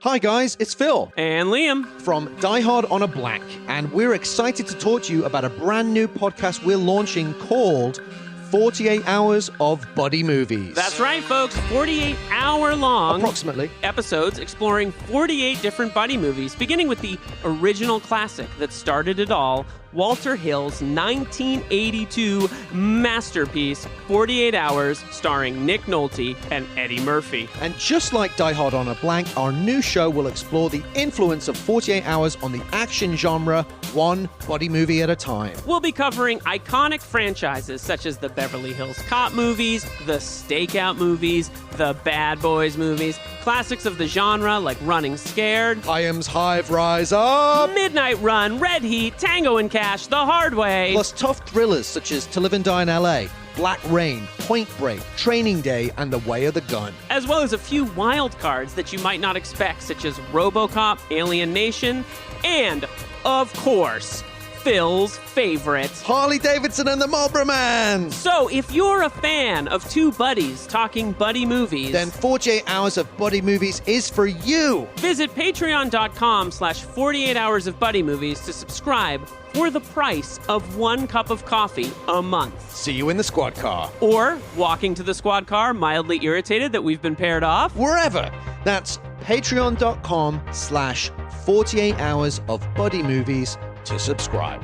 Hi guys, it's Phil And Liam from Die Hard on a Blank, and we're excited to talk to you about a brand new podcast we're launching called 48 Hours of Buddy Movies. That's right, folks. 48-hour-long approximately episodes exploring 48 different buddy movies, beginning with the original classic that started it all, Walter Hill's 1982 masterpiece, 48 Hours, starring Nick Nolte and Eddie Murphy. And just like Die Hard on a Blank, our new show will explore the influence of 48 Hours on the action genre, one buddy movie at a time. We'll be covering iconic franchises such as the Beverly Hills Cop movies, the Stakeout movies, the Bad Boys movies, classics of the genre like Running Scared, Hyams Hive Rise Up, Midnight Run, Red Heat, Tango and Cash, The Hard Way, plus tough thrillers such as To Live and Die in LA, Black Rain, Point Break, Training Day, and The Way of the Gun. as well as a few wild cards that you might not expect, such as RoboCop, Alien Nation, and, of course, Phil's favorite, Harley Davidson and the Marlboro Man. So if you're a fan of two buddies talking buddy movies, Then 48 Hours of Buddy Movies is for you. visit patreon.com/48 hours of buddy movies to subscribe for the price of 1 cup of coffee a month. See you in the squad car. Or walking to the squad car, mildly irritated that we've been paired off. Wherever. That's patreon.com/48 hours of buddy movies to subscribe.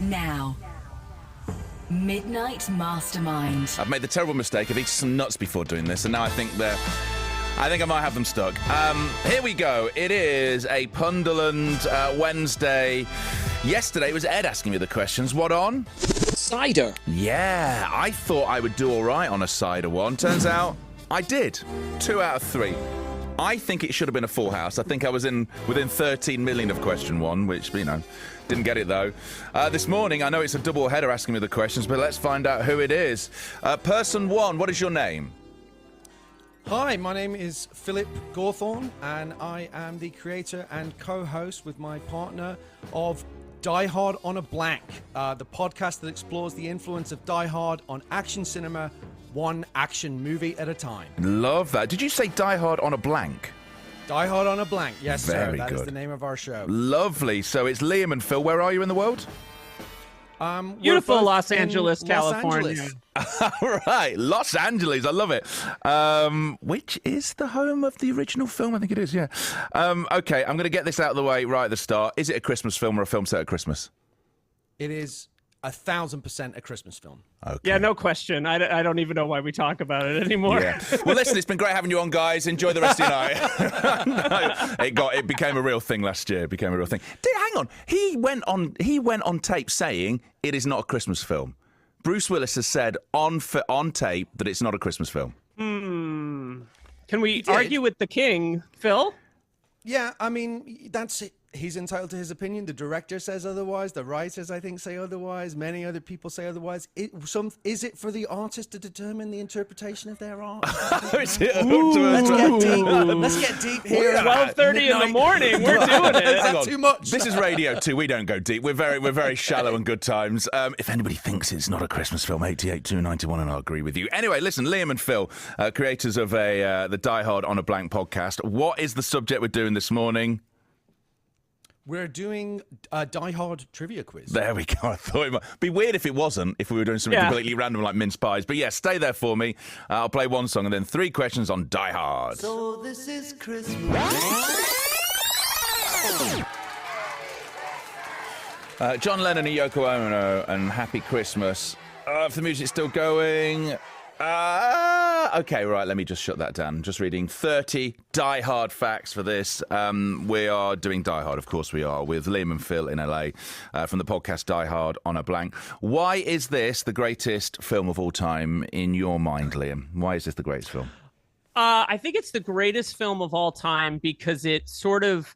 Now, Midnight Mastermind. I've made the terrible mistake of eating some nuts before doing this, and now I think I might have them stuck. Here we go. It is a Punderland Wednesday. Yesterday it was Ed asking me the questions. What on? Cider. Yeah, I thought I would do all right on a cider one. Turns out I did. 2 out of 3. I think it should have been a full house. I think I was within 13 million of question 1, which, didn't get it, though. This morning, I know it's a double header asking me the questions, but let's find out who it is. Person 1, what is your name? Hi, my name is Philip Gawthorne, and I am the creator and co-host with my partner of Die Hard on a Blank, the podcast that explores the influence of Die Hard on action cinema, one action movie at a time. Love that. Did you say Die Hard on a Blank? Die Hard on a Blank, yes, Very sir. That is good. the name of our show. Lovely. So it's Liam and Phil. Where are you in the world? We're Beautiful both Los in Angeles, Los California. Angeles. All right, Los Angeles. I love it. Which is the home of the original film? I think it is, yeah. Okay, I'm going to get this out of the way right at the start. Is it a Christmas film or a film set at Christmas? It is 1,000% a Christmas film. Okay. Yeah, no question. I don't even know why we talk about it anymore. Yeah. Well, listen, it's been great having you on, guys. Enjoy the rest of your night. No, it became a real thing last year. It became a real thing. Hang on. He went on tape saying it is not a Christmas film. Bruce Willis has said on tape that it's not a Christmas film. Can we argue with the king, Phil? Yeah, I mean, that's it. He's entitled to his opinion. The director says otherwise. The writers, I think, say otherwise. Many other people say otherwise. Is it for the artist to determine the interpretation of their art? Is it Let's get deep here. 12:30 in the morning. We're doing it. Is that too much? This is Radio 2. We don't go deep. We're very shallow and good times. If anybody thinks it's not a Christmas film, 88-291, and I'll agree with you. Anyway, listen, Liam and Phil, creators of the Die Hard on a Blank podcast. What is the subject we're doing this morning? We're doing a Die Hard trivia quiz. There we go. I thought it might be weird if it wasn't, if we were doing something completely random like mince pies. But yeah, stay there for me. I'll play one song and then 3 questions on Die Hard. So this is Christmas. John Lennon and Yoko Ono and Happy Christmas. If the music's still going... okay, right, let me just shut that down. Just reading 30 Die Hard facts for this. We are doing Die Hard, of course we are, with Liam and Phil in LA from the podcast Die Hard on a Blank. Why is this the greatest film of all time in your mind, Liam? Why is this the greatest film? I think it's the greatest film of all time because it sort of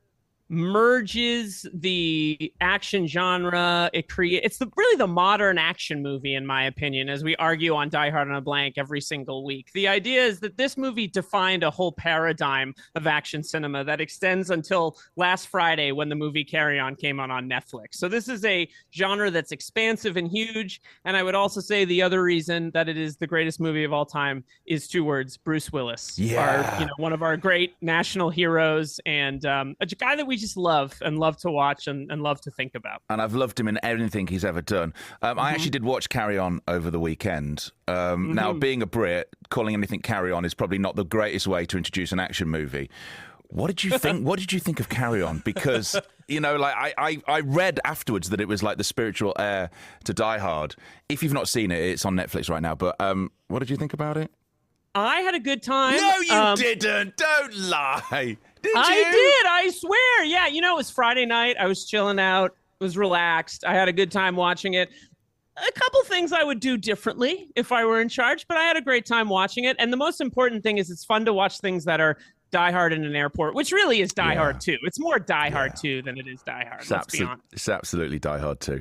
merges the action genre. It's really the modern action movie, in my opinion, as we argue on Die Hard on a Blank every single week. The idea is that this movie defined a whole paradigm of action cinema that extends until last Friday when the movie Carry On came out on Netflix. So this is a genre that's expansive and huge. And I would also say the other reason that it is the greatest movie of all time is two words: Bruce Willis. One of our great national heroes, and a guy that we just love to watch and love to think about. And I've loved him in everything he's ever done. I actually did watch Carry On over the weekend. Now, being a Brit, calling anything Carry On is probably not the greatest way to introduce an action movie. What did you think? What did you think of Carry On? Because, I read afterwards that it was like the spiritual heir to Die Hard. If you've not seen it, it's on Netflix right now. But what did you think about it? I had a good time. No, you didn't. Don't lie. Did you? I did. I swear. Yeah. It was Friday night. I was chilling out. Was relaxed. I had a good time watching it. A couple things I would do differently if I were in charge, but I had a great time watching it. And the most important thing is it's fun to watch things that are Die Hard in an airport, which really is Die Hard 2. It's more Die Hard 2 than it is Die Hard. Let's be honest. It's absolutely Die Hard 2.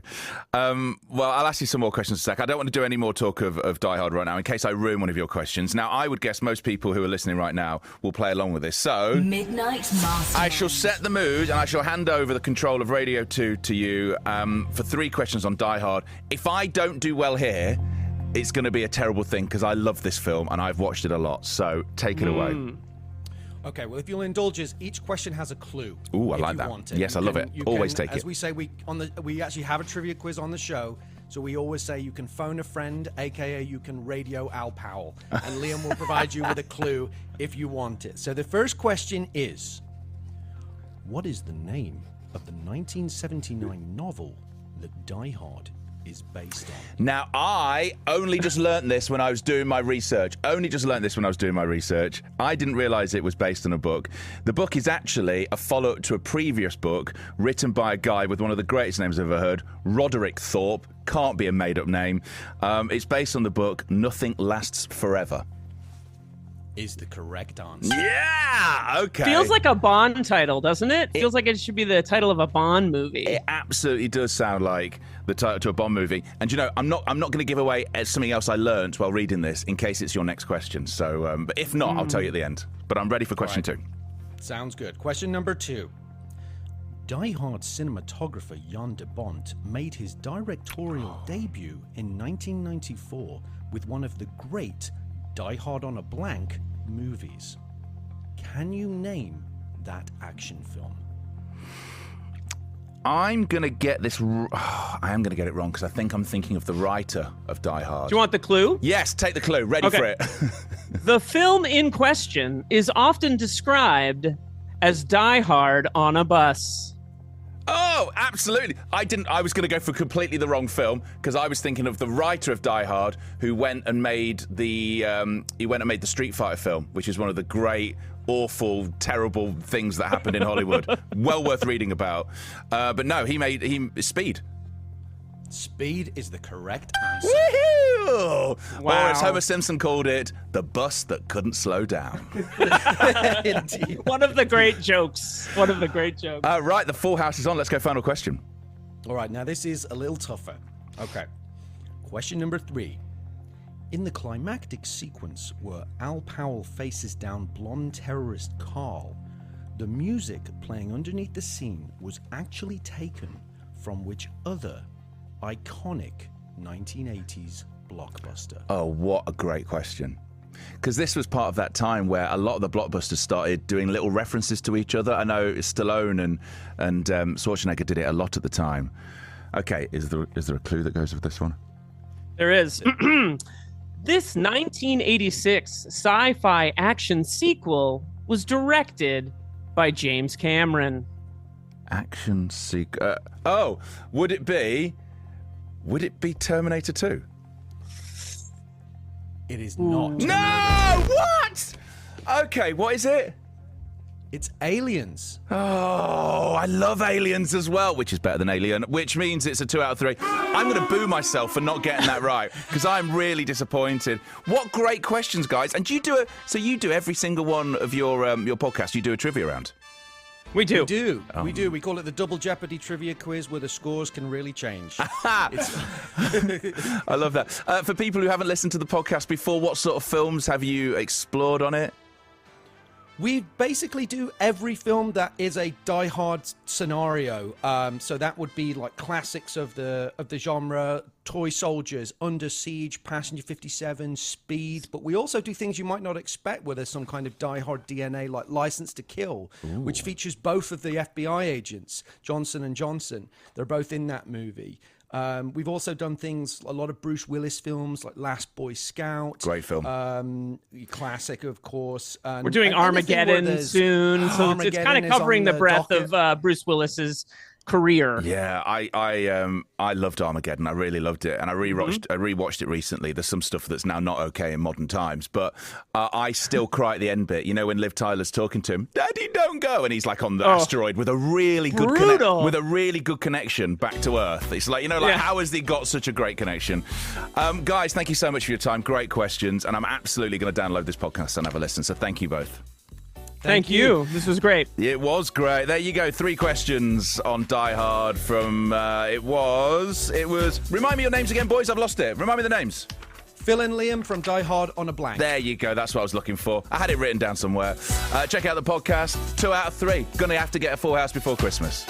Well, I'll ask you some more questions in a sec. I don't want to do any more talk of Die Hard right now in case I ruin one of your questions. Now, I would guess most people who are listening right now will play along with this. So, Midnight Masterminds. I shall set the mood and I shall hand over the control of Radio 2 to you for 3 questions on Die Hard. If I don't do well here, it's going to be a terrible thing because I love this film and I've watched it a lot. So, take it away. Okay, well, if you'll indulge us, each question has a clue. Ooh, I like that. Yes, I love it. Always take it. As we say, we actually have a trivia quiz on the show, so we always say you can phone a friend, aka you can radio Al Powell, and Liam will provide you with a clue if you want it. So the first question is, what is the name of the 1979 novel that Die Hard is based on? Now, I only just learnt this when I was doing my research. I didn't realise it was based on a book. The book is actually a follow-up to a previous book written by a guy with one of the greatest names I've ever heard, Roderick Thorpe. Can't be a made-up name. It's based on the book Nothing Lasts Forever. Is the correct answer. Yeah! Okay. Feels like a Bond title, doesn't it? Feels like it should be the title of a Bond movie. It absolutely does sound like the title to a Bond movie. And I'm not going to give away something else I learnt while reading this in case it's your next question. So, but if not, I'll tell you at the end. But I'm ready for question 2. Sounds good. Question number 2. Die Hard cinematographer Jan de Bont made his directorial debut in 1994 with one of the great Die Hard on a Blank movies. Can you name that action film? I'm going to get this... I am going to get it wrong because I think I'm thinking of the writer of Die Hard. Do you want the clue? Yes, take the clue. Ready for it. The film in question is often described as Die Hard on a Bus. Oh, absolutely. I was going to go for completely the wrong film because I was thinking of the writer of Die Hard who went and made the Street Fighter film, which is one of the great, awful, terrible things that happened in Hollywood. Well worth reading about. But no, he made Speed. Speed is the correct answer. Woohoo! Wow. Or as Homer Simpson called it, the bus that couldn't slow down. Indeed. One of the great jokes. Right, the full house is on. Let's go final question. All right, now this is a little tougher. Okay. Question number 3. In the climactic sequence where Al Powell faces down blonde terrorist Carl, the music playing underneath the scene was actually taken from which other iconic 1980s blockbuster? Oh, what a great question. Because this was part of that time where a lot of the blockbusters started doing little references to each other. I know Stallone and Schwarzenegger did it a lot at the time. Okay, is there a clue that goes with this one? There is. This 1986 sci-fi action sequel was directed by James Cameron. Action sequel. Would it be Terminator 2? It is not. No! What? Okay, what is it? It's Aliens. Oh, I love Aliens as well, which is better than Alien, which means it's a 2 out of 3. I'm going to boo myself for not getting that right, because I'm really disappointed. What great questions, guys. And you do every single one of your podcast, you do a trivia round? We do. We do. We do. We call it the Double Jeopardy Trivia Quiz, where the scores can really change. I love that. For people who haven't listened to the podcast before, what sort of films have you explored on it? We basically do every film that is a Die Hard scenario. So that would be like classics of the genre: Toy Soldiers, Under Siege, Passenger 57, Speed. But we also do things you might not expect, where there's some kind of Die Hard DNA, like License to Kill, which features both of the FBI agents, Johnson and Johnson. They're both in that movie. We've also done things, a lot of Bruce Willis films, like Last Boy Scout. Great film. Classic, of course. We're doing Armageddon soon, so it's kind of covering the breadth of Bruce Willis's career. Yeah, I loved Armageddon. I really loved it, and I rewatched it recently. There's some stuff that's now not okay in modern times, but I still cry at the end bit. You know, when Liv Tyler's talking to him, "Daddy, don't go," and he's like on the asteroid with a really good connection back to Earth. It's like, how has he got such a great connection? Guys, thank you so much for your time. Great questions, and I'm absolutely going to download this podcast and have a listen. So thank you both. Thank you. This was great. It was great. There you go. 3 questions on Die Hard from, it was, remind me your names again, boys. I've lost it. Remind me the names. Phil and Liam from Die Hard on a Blank. There you go. That's what I was looking for. I had it written down somewhere. Check out the podcast. 2 out of 3. Gonna have to get a full house before Christmas.